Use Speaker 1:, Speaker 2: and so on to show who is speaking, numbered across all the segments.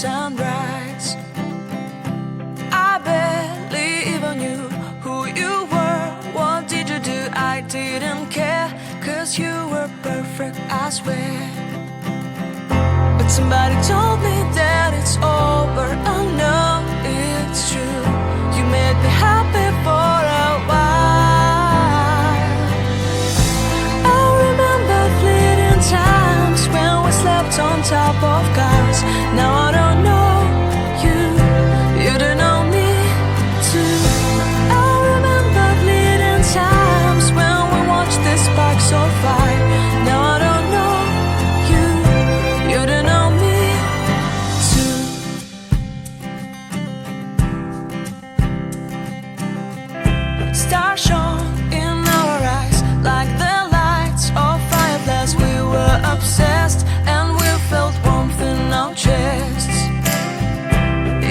Speaker 1: sunrise. I barely even knew who you were. What did you do? I didn't care, 'cause you were perfect, I swear. But somebody told me that it's over. I know it's true. You made me happy for a while. I remember fleeting times when we slept on top of cars. Now I don't know you, you don't know me too. I remember fleeting times when we watched the sparks so fire. Now I don't know you, you don't know me too. Stars shone in our eyes like the lights of fireflies. We were obsessed and we felt warmth in our chests.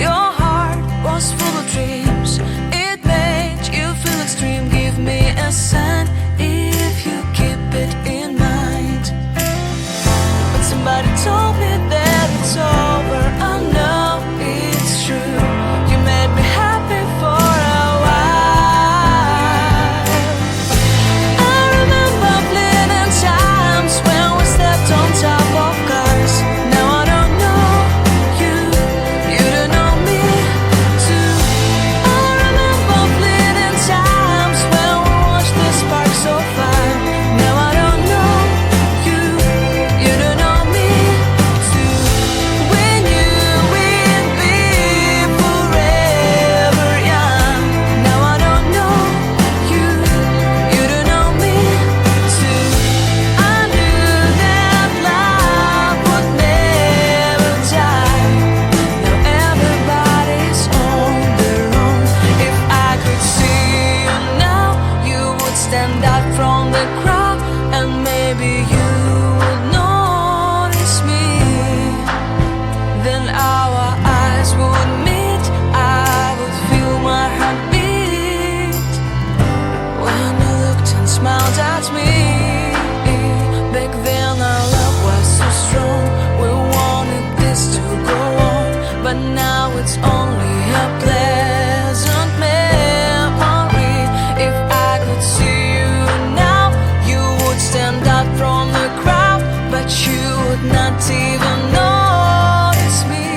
Speaker 1: Your heart was full of dreams. It made you feel extreme. Give me a sign if you keep it in mind. But somebody told me that it's over. I know it's true. You made me happy for a while. I remember fleeting times when we slept on top of cars. Now I don't know you, you don't know me too. I remember fleeting times when we watched the sparks so fire. Now I don't know you, you don't know me too. We knew we'd be forever young. Now I don't know you, you don't know me too. I knew that love would never die. Now everybody's on their own. If I could see you now, you would stand out from the crowd, and maybe you would notice me. Then our eyes would meet. I would feel my heart beat when you looked and smiled at me. Back then our love was so strong. We wanted this to go on, but now it's only a pleasant memory. If I could see you now, you would stand out from the crowd, but you would not even notice me.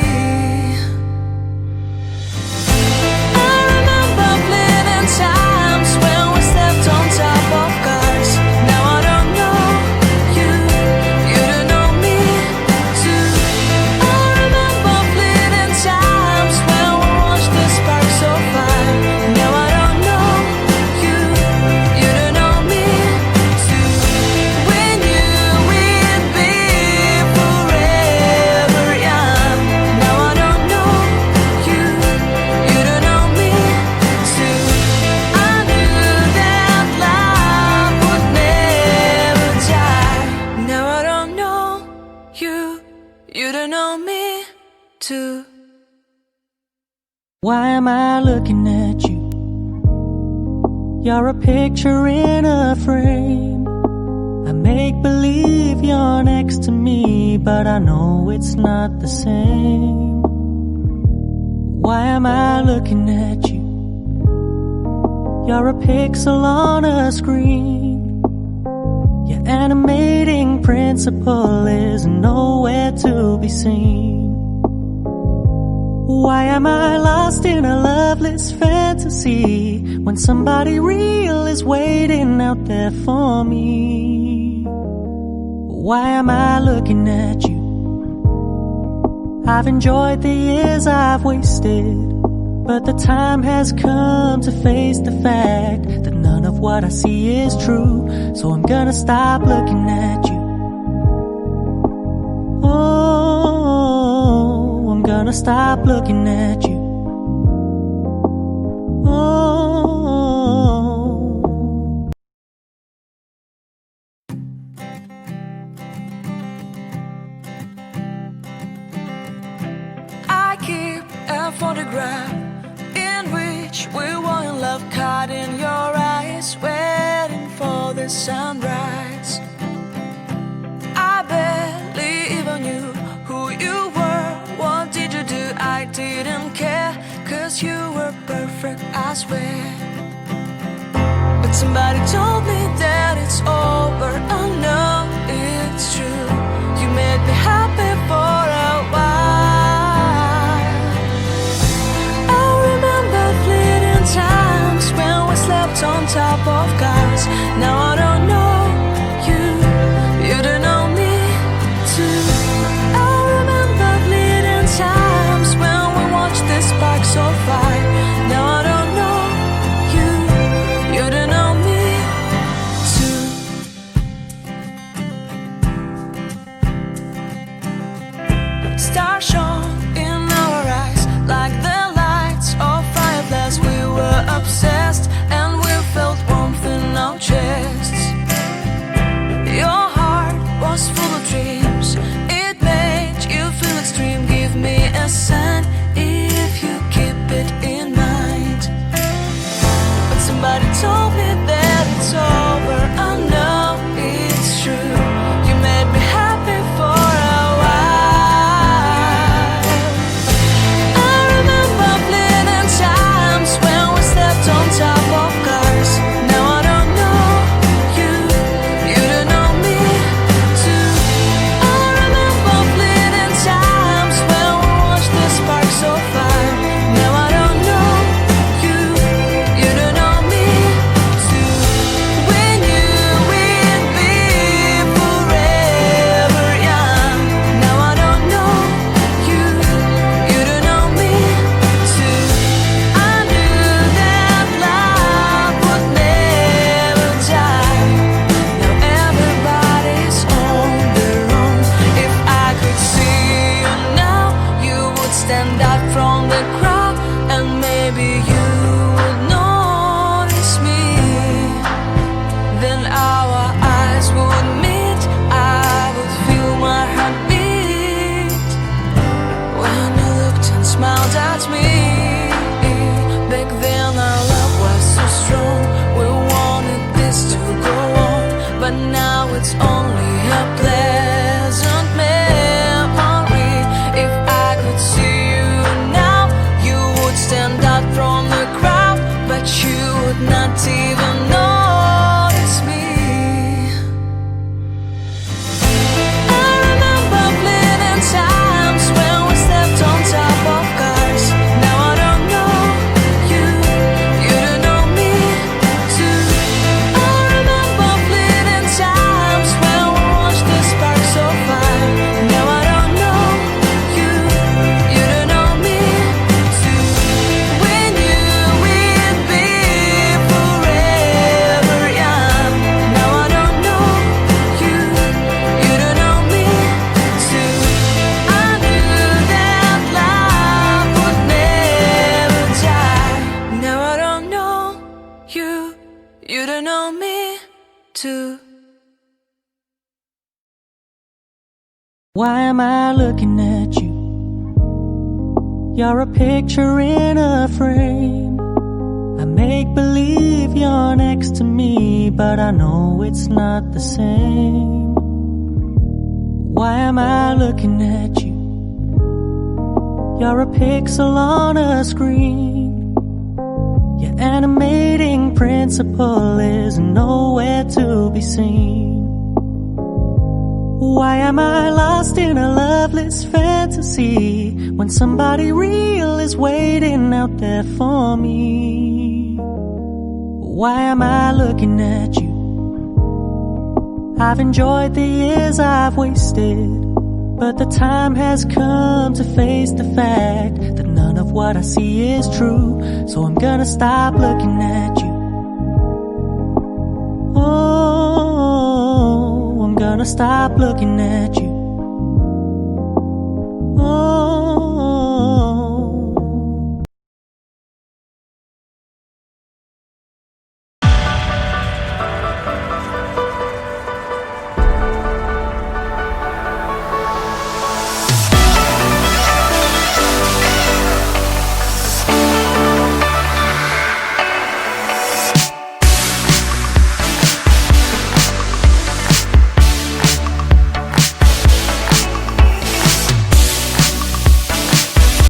Speaker 1: I remember fleeting times when we slept on top of cars. Now I don't know you, you don't know me too. I remember fleeting times when we watched the sparks so fire. Now I don't know you, you don't know me too. We knew we'd be forever young. Now I don't know you, you don't know me too. I knew that love would never die. Now I don't know you, you don't know me too.
Speaker 2: Why am I looking at you? You're a picture in a frame. I make believe you're next to me, but I know it's not the same. Why am I looking at you? You're a pixel on a screen. Your animating principle is nowhere to be seen. Why am I lost in a loveless fantasy when somebody real is waiting out there for me? Why am I looking at you? I've enjoyed the years I've wasted, but the time has come to face the fact that none of what I see is true. So I'm gonna stop looking at you. Oh, I'm gonna stop looking at you. Oh.
Speaker 1: I keep a photograph in which we were in love, caught in your eyes, waiting for the sunrise. I barely even knew who you were. What did you I swear. But somebody told me that it's over. I know it's true. You made me happy for a while. I remember fleeting times when we slept on top of cars. Now I don't know you, you don't know me too. I remember fleeting times when we watched the sparks so fire. Now I don't know you, you don't know me too. Stars shone in our eyes like the lights of fireflies. We were obsessed and we felt warmth in our chests. Your heart was full of dreams. It made you feel extreme. Give me a sign if you keep it in mind. But somebody told me that it's over. I know it's true. You made me happy for a while. I remember fleeting times when we slept on top of cars. Now I don't know you, you don't know me too. I remember fleeting times when we watched the sparks so fire. Now I don't know you, you don't know me too. We knew we'd be forever young. Now I don't know you, you don't know me too. I knew that love would never die. Now everybody's on their own. If I could see you now, you would stand out from the crowd, and maybe you would notice me. Then our eyes would meet. I would feel my heart beat when you looked and smiled at me. Back then our love was so strong. We wanted this to go on, but now it's only a pleasant memory. If I could see you now, you would stand out from the crowd, but you would not even notice me. I remember fleeting times when we slept on top of cars. Now I don't know you, you don't know me too. I remember fleeting times when we watched the sparks so fire. Now I don't know you, you don't know me too. We knew we'd be forever young. Now I don't know you, you don't know me too. I knew that love would never die. Now I don't know you, you don't know me too.
Speaker 2: Why am I looking at you? You're a picture in a frame. I make believe you're next to me, but I know it's not the same. Why am I looking at you? You're a pixel on a screen. Your animating principle is nowhere to be seen. Why am I lost in a loveless fantasy when somebody real is waiting out there for me? Why am I looking at you? I've enjoyed the years I've wasted, but the time has come to face the fact that none of what I see is true. So I'm gonna stop looking at you. Oh, I'm gonna stop looking at you. Oh,